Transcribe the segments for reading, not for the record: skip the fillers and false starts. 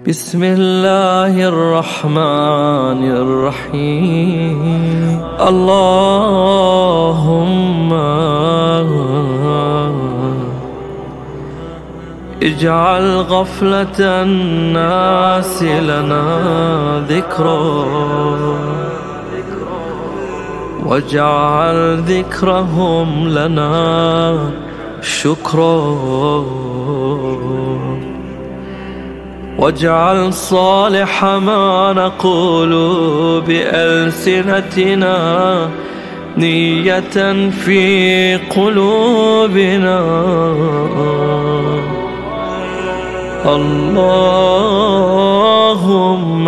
بسم الله الرحمن الرحيم. اللهم اجعل غفلة الناس لنا ذكرا، واجعل ذكرهم لنا شكرا، واجعل صالح ما نقول بألسنتنا نية في قلوبنا. اللهم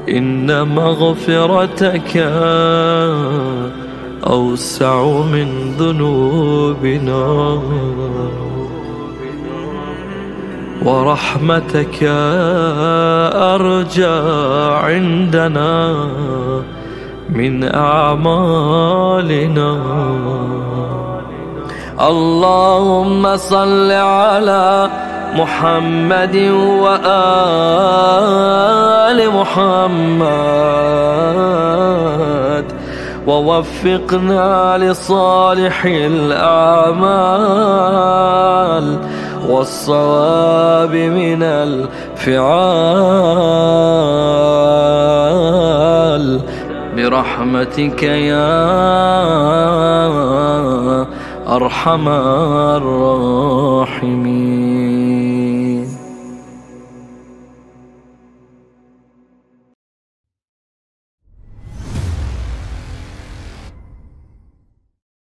إن مغفرتك أوسع من ذنوبنا، ورحمتك أرجى عندنا من أعمالنا. اللهم صل على محمد وآل محمد، ووفقنا لصالح الأعمال والصواب من الفعال، برحمتك يا أرحم الراحمين.